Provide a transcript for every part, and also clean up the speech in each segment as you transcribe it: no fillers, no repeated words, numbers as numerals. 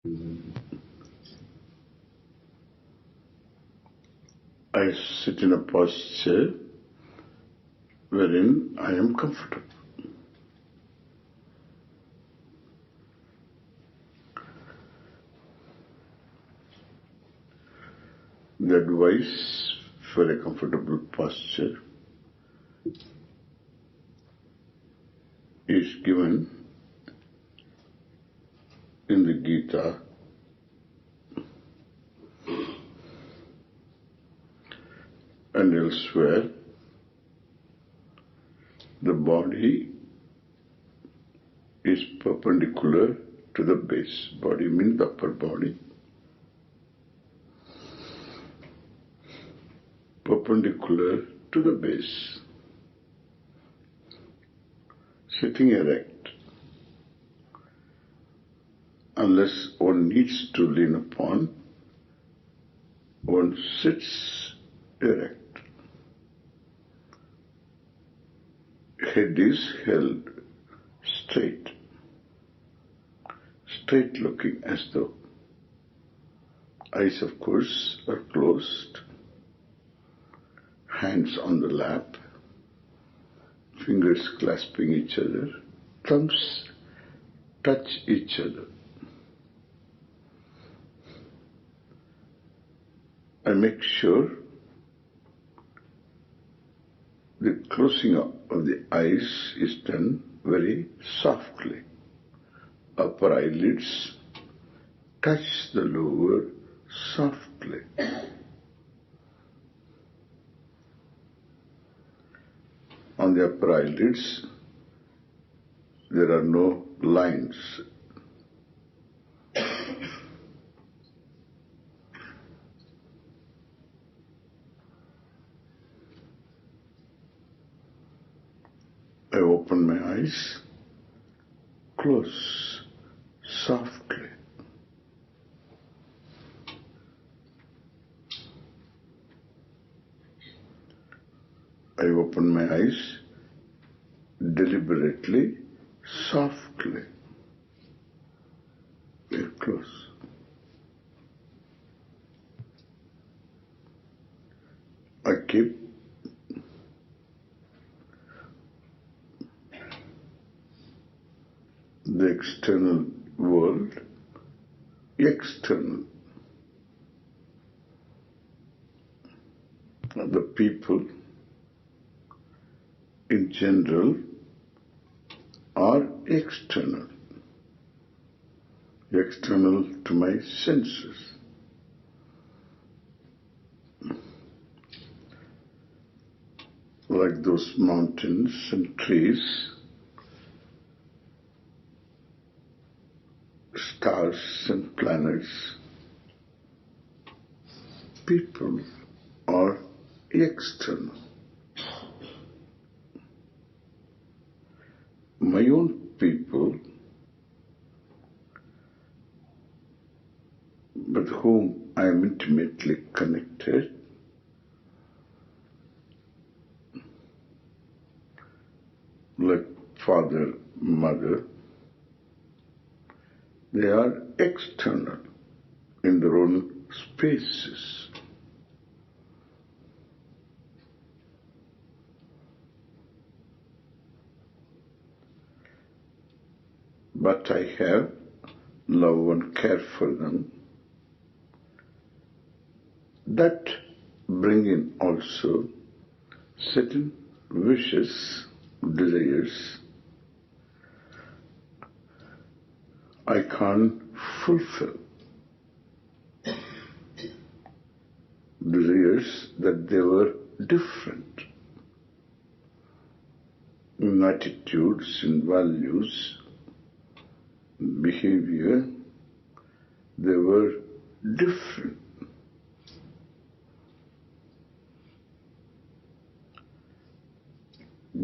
I sit in a posture wherein I am comfortable. The advice for a comfortable posture is given in the Gita and elsewhere. The body is perpendicular to the base. Body means the upper body. Perpendicular to the base. Sitting erect. Unless one needs to lean upon, one sits erect. Head is held straight. Straight looking, as though. Eyes, of course, are closed. Hands on the lap. Fingers clasping each other. Thumbs touch each other. I make sure the closing up of the eyes is done very softly. Upper eyelids touch the lower softly. On the upper eyelids, there are no lines. I open my eyes, close, softly. I open my eyes deliberately, softly. Very close. I keep the external world external. The people in general are external. External to my senses. Like those mountains and trees, stars and planets, people are external. My own people, with whom I am intimately connected, like father, mother, they are external in their own spaces. But I have love and care for them. That bring in also certain wishes, desires I can't fulfill. Desires that they were different in attitudes, in values, behavior, they were different.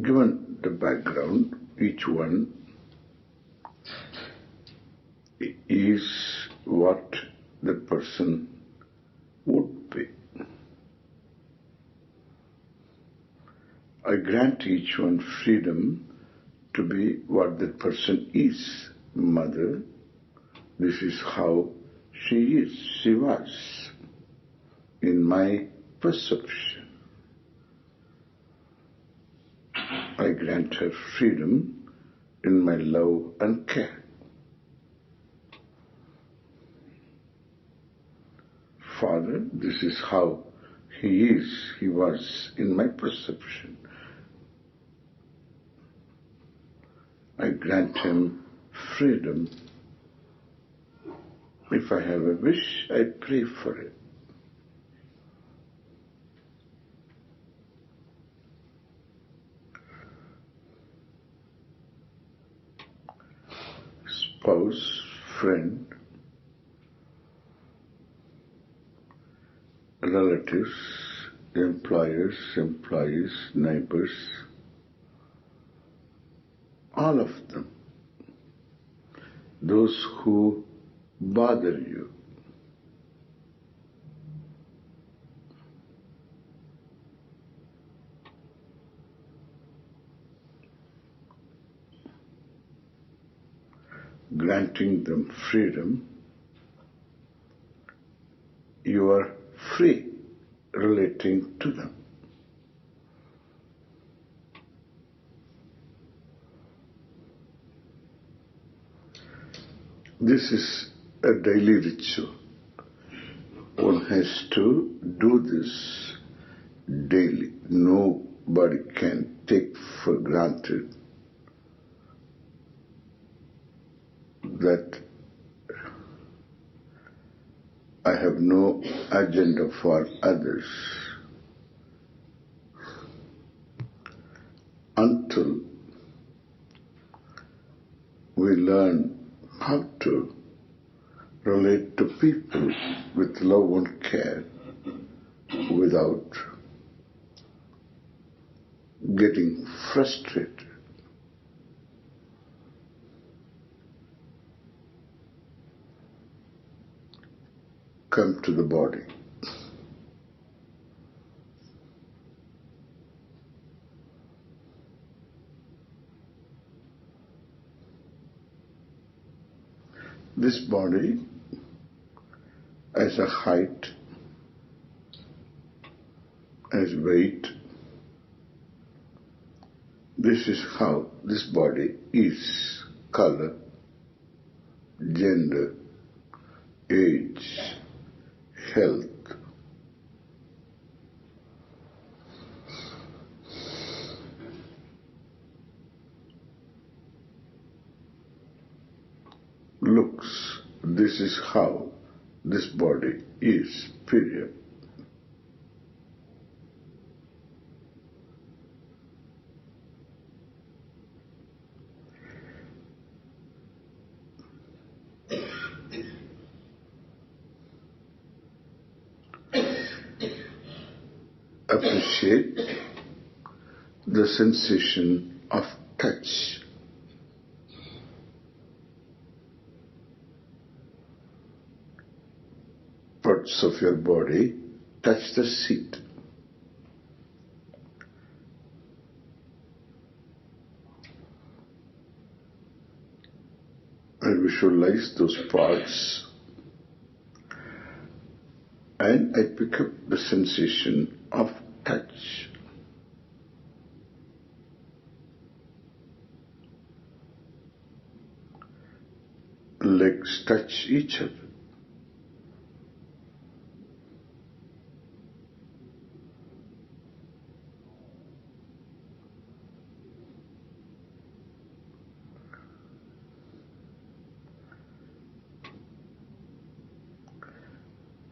Given the background, each one is what the person would be. I grant each one freedom to be what that person is. Mother, This is how she was in my perception. I grant her freedom in my love and care. Father, this is how he was in my perception. I grant him freedom. If I have a wish, I pray for it. Spouse, friend, relatives, employers, employees, neighbors, all of them, those who bother you, granting them freedom, you are free relating to them. This is a daily ritual. One has to do this daily. Nobody can take for granted that I have no agenda for others until we learn how to relate to people with love and care without getting frustrated. Come to the body. This body as a height, as weight, this is how this body is. Color, gender, age, health. Looks, this is how this body is, period. Appreciate the sensation of touch. Parts of your body touch the seat. I visualize those parts and I pick up the sensation of touch. Legs touch each other.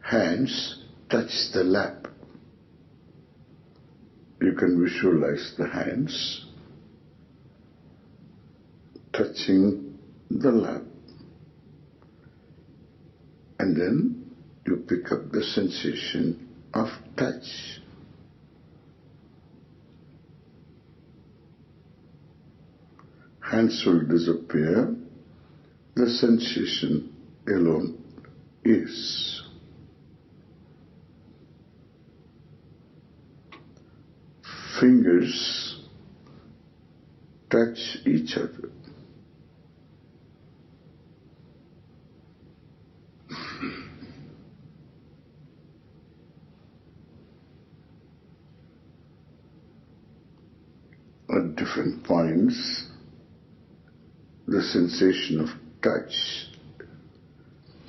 Hands touch the lap. You can visualize the hands touching the lap. And then you pick up the sensation of touch. Hands will disappear. The sensation alone is. Fingers touch each other. At different points, the sensation of touch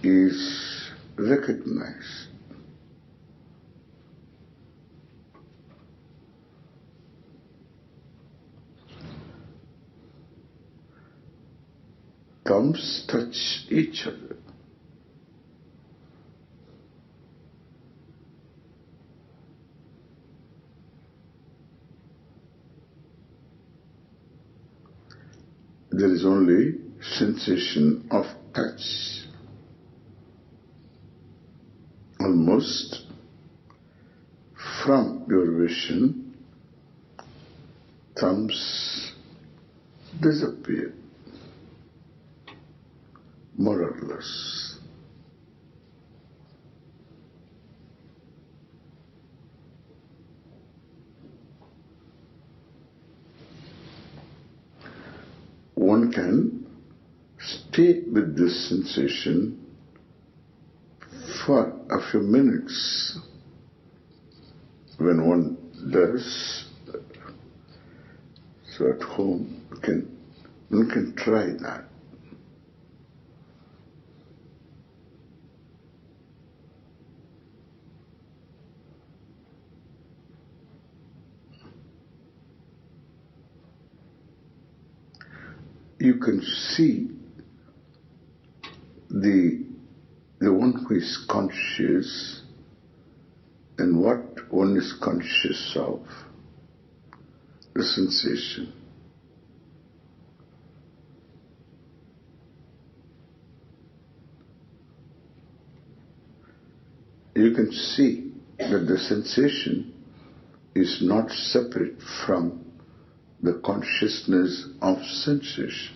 is recognized. Thumbs touch each other. There is only sensation of touch. Almost from your vision, thumbs disappear, more or less. One can stay with this sensation for a few minutes. When one does, so at home, one can try that. You can see the one who is conscious and what one is conscious of, the sensation. You can see that the sensation is not separate from the consciousness of sensation.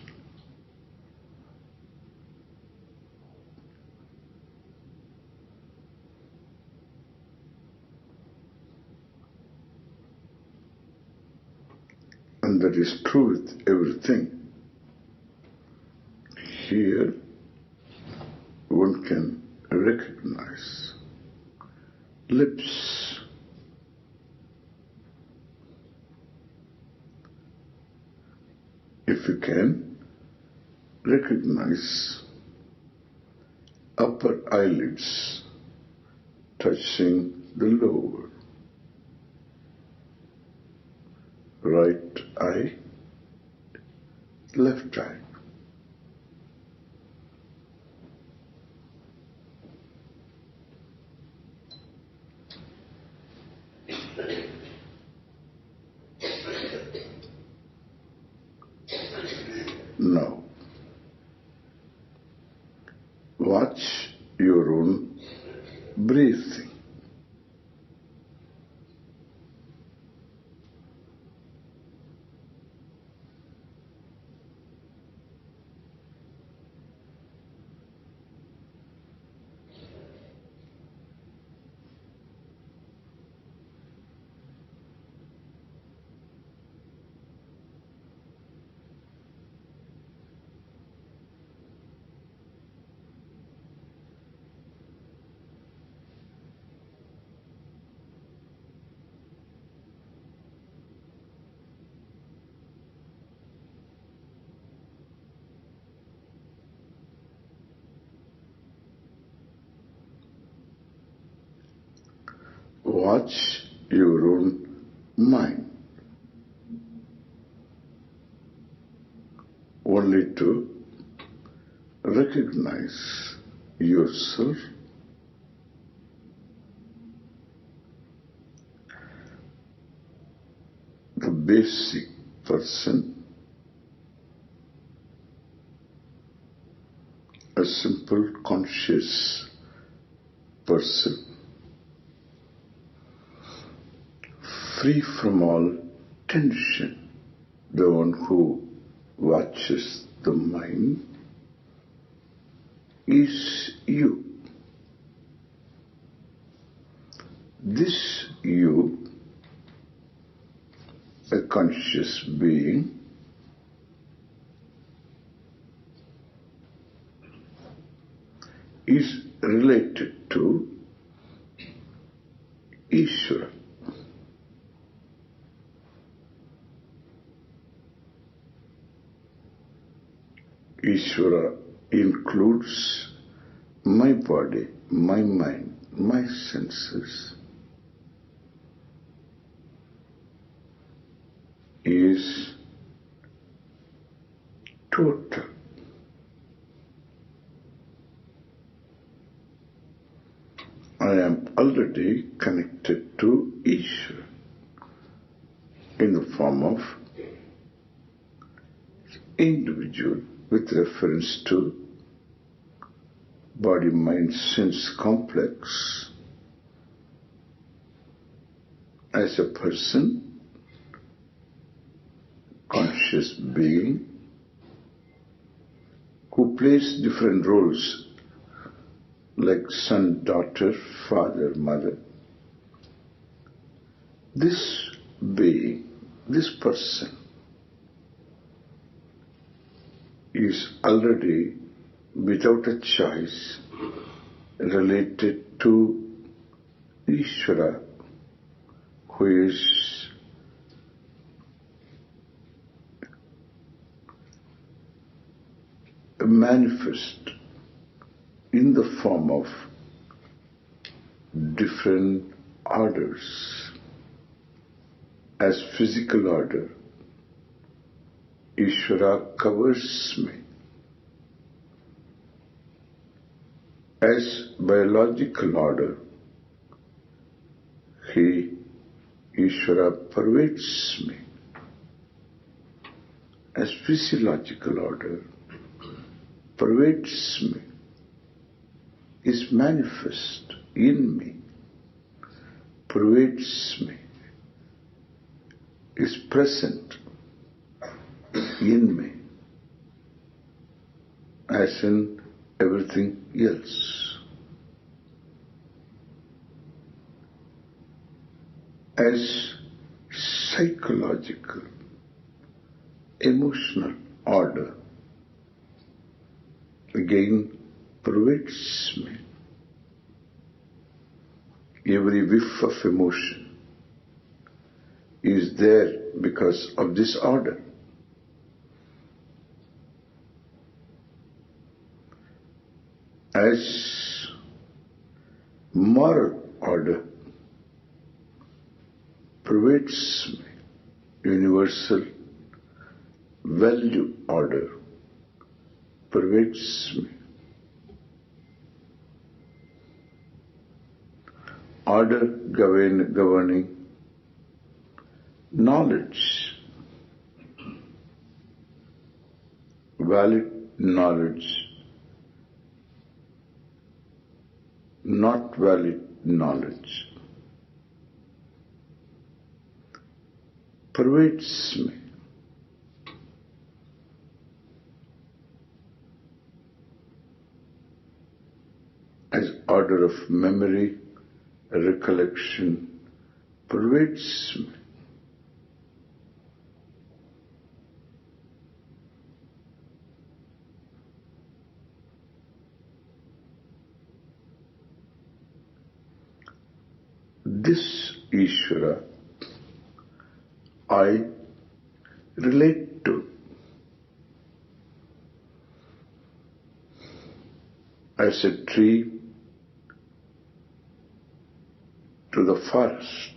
And that is true with everything. Here, one can recognize lips. If you can recognize upper eyelids touching the lower, right eye, left eye. Now, watch your own breathing. Watch your own mind. Only to recognize yourself, the basic person, a simple conscious person, free from all tension, the one who watches the mind is you. This you, a conscious being, is related to Ishwara. Ishwara includes my body, my mind, my senses. Is total. I am already connected to Ishwara in the form of individual with reference to body, mind, sense complex, as a person, conscious being, who plays different roles like son, daughter, father, mother. This being, this person, is already, without a choice, related to Ishwara, who is manifest in the form of different orders. As physical order, Ishwara covers me. As biological order, Ishwara pervades me. As physiological order, pervades me, is manifest in me, pervades me, is present in me, as in everything else. As psychological, emotional order, again pervades me. Every whiff of emotion is there because of this order. As moral order pervades me, universal value order pervades me. Order governing knowledge, valid knowledge, not valid knowledge, pervades me. As order of memory, recollection, pervades me. This Ishwara I relate to as a tree to the forest.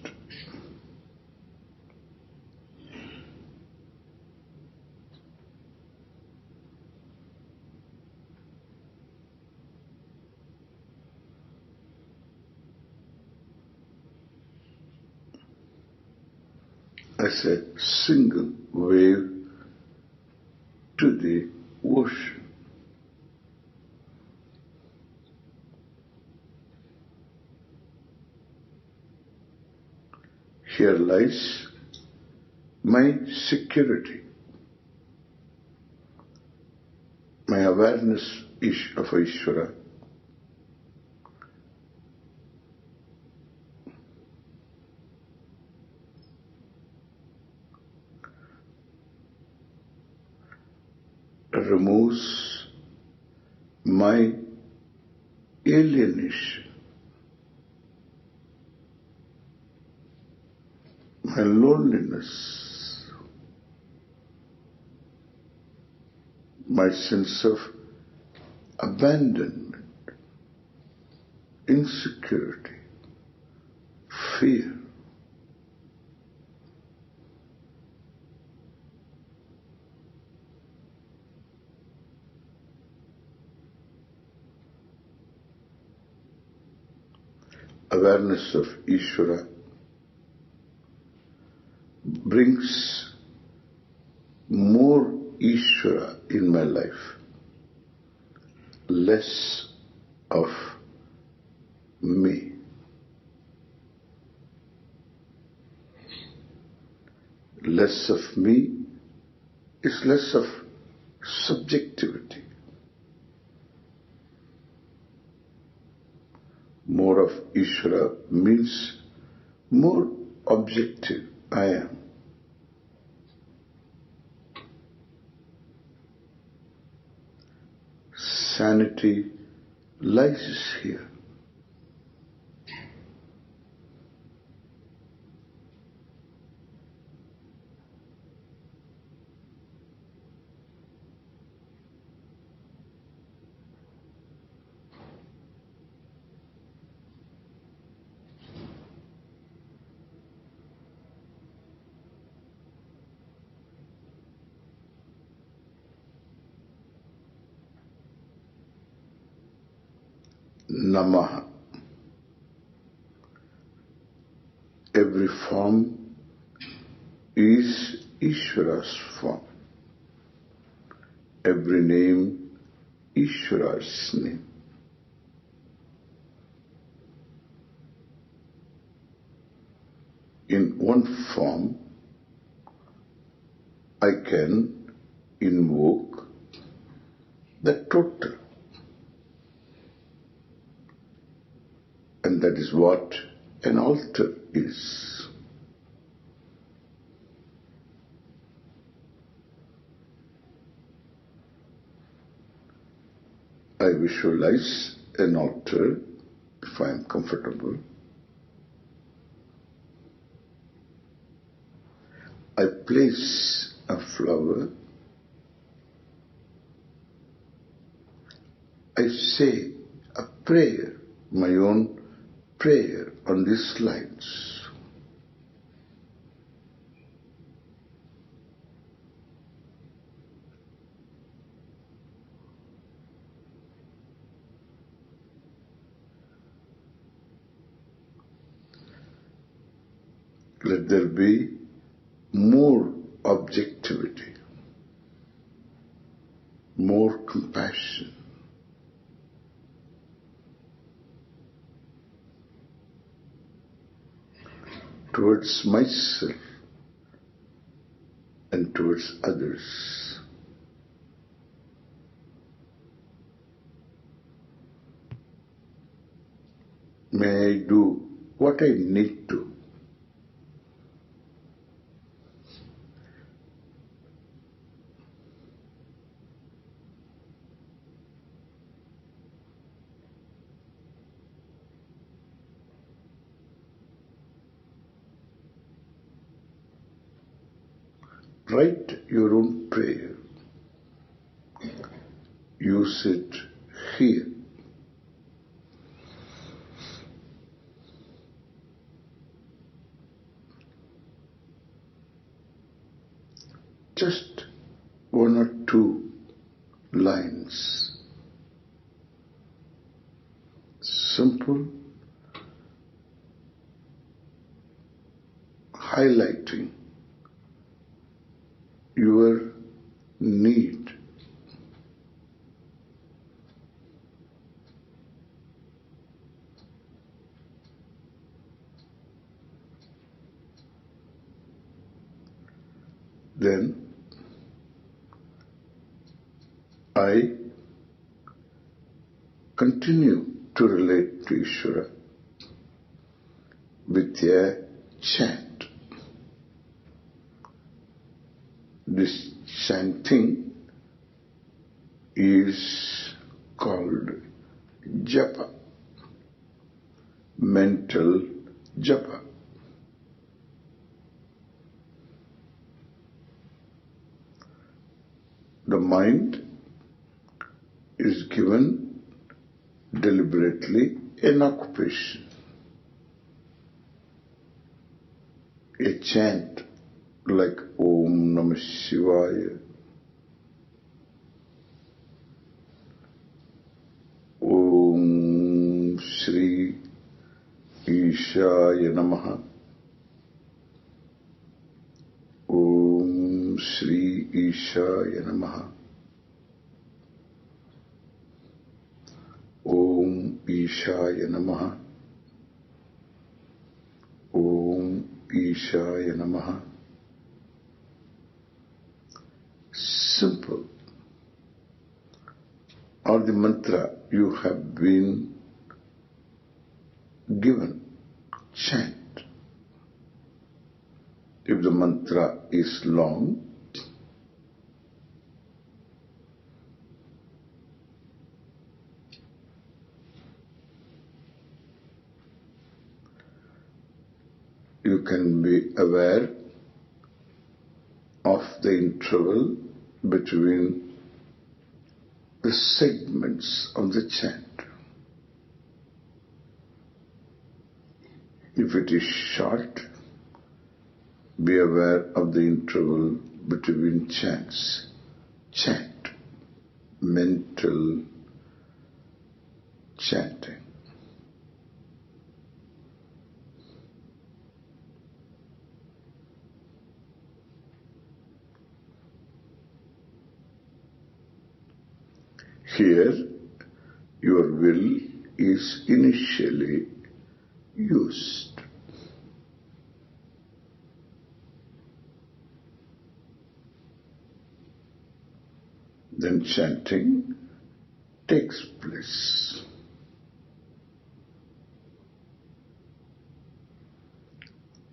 As a single wave to the ocean. Here lies my security, my awareness of Ishwara, removes my alienation, my loneliness, my sense of abandonment, insecurity, fear. Awareness of Ishwara brings more Ishwara in my life, less of me. Less of me is less of subjectivity. More of Ishwara means more objective I am. Sanity lies here. Namaha. Every form is Ishwara's form. Every name, Ishwara's name. In one form, I can invoke the total. And that is what an altar is. I visualize an altar if I am comfortable. I place a flower. I say a prayer, my own prayer on these lines. Let there be more objectivity, more compassion. Towards myself and towards others. May I do what I need to. Write your own prayer. Use it here. Just one or two lines. Simple, highlighting your need. Then I continue to relate to Ishwara with a chant. This chanting is called japa. mental japa. The mind is given deliberately an occupation, a chant like Om Namah Shivaya, Om Shri Ishaya Namaha, Om Shri Ishaya Namaha, Om Ishaya Namaha, Om Ishaya Namaha. Simple. Or the mantra you have been given, chant. If the mantra is long, you can be aware of the interval between the segments of the chant. If it is short, be aware of the interval between chants. Chant, mental chanting. Here, your will is initially used. Then chanting takes place.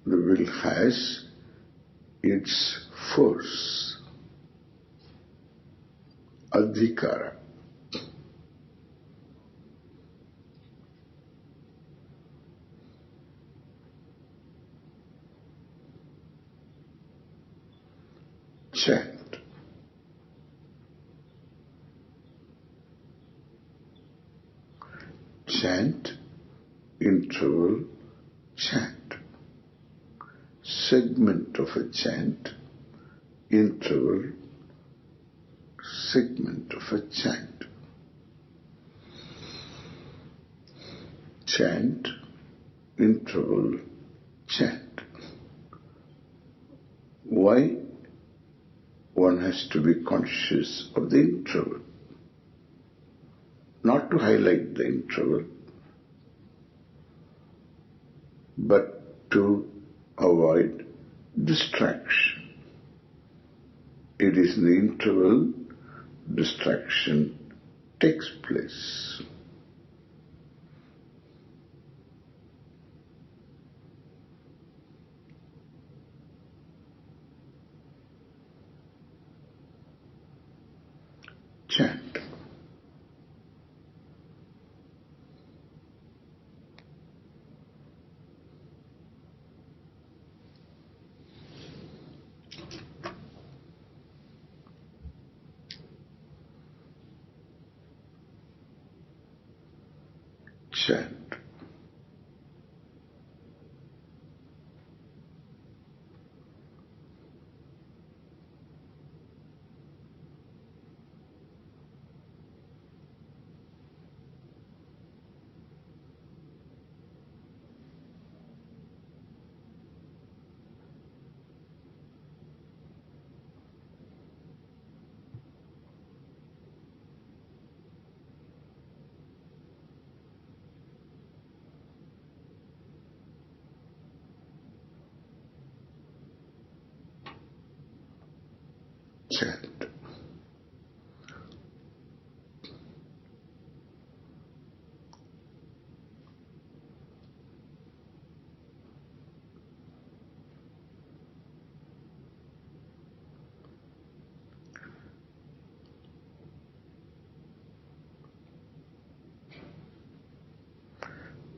The will has its force, adhikara. Chant. Chant, interval, chant. Segment of a chant, interval, segment of a chant. Chant, interval, chant. Why one has to be conscious of the interval? Not to highlight the interval, but to avoid distraction. It is in the interval distraction takes place. Chant. Chant.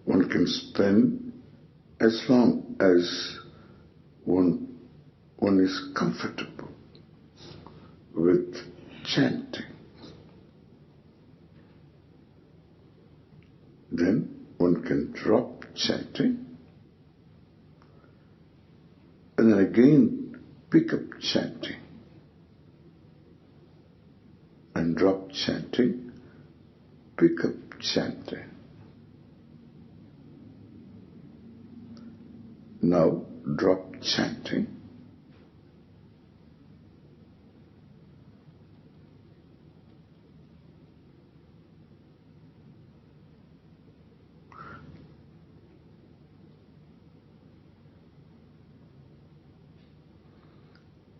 one can spend as long as one is comfortable with chanting. Then one can drop chanting and then again pick up chanting and drop chanting, pick up chanting. Now drop chanting.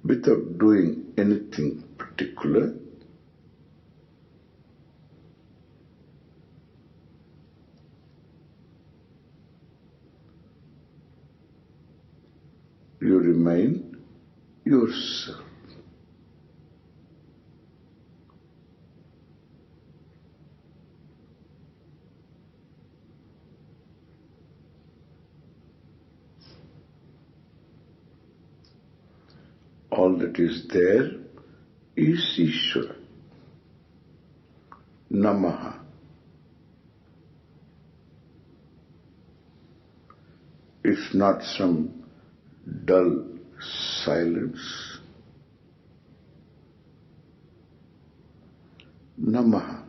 Without doing anything particular, you remain yourself. All that is there is Ishwara. Namaha. It's not some dull silence. Namaha.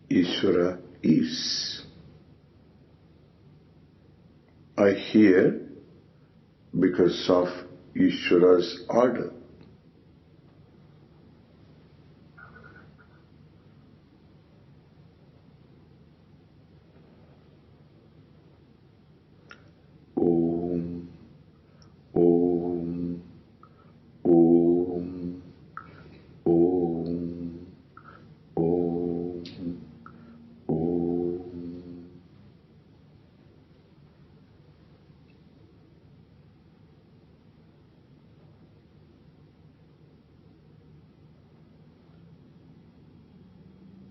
Ishwara is. I hear because of Ishwara's order. Om, Om, Om, Om, Om, Om.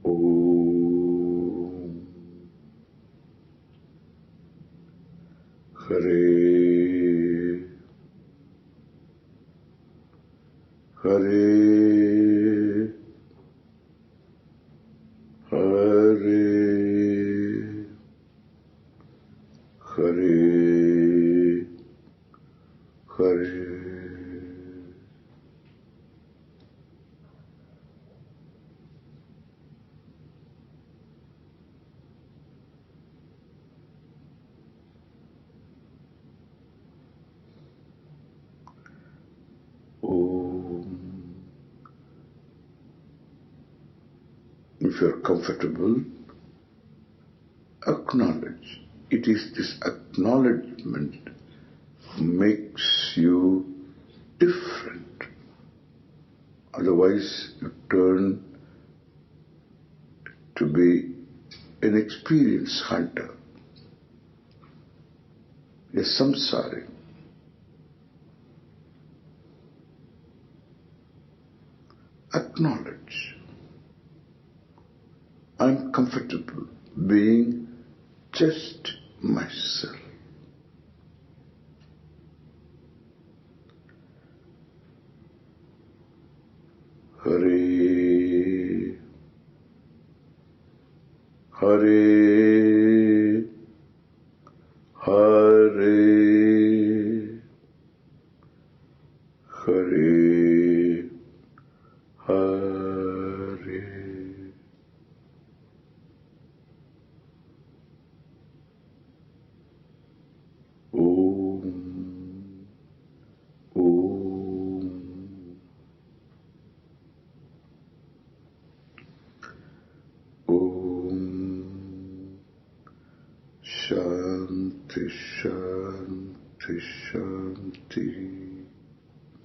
Om. Hare, Hare, Hare, Hare, Hare. If you are comfortable, acknowledge. It is this acknowledgement makes you different. Otherwise, you turn to be an experienced hunter, a samsari. Acknowledge. I'm comfortable being just myself. Hare, Hare, Hare, Hare, Hare. Om, Om, Om. Shanti, Shanti, Shanti.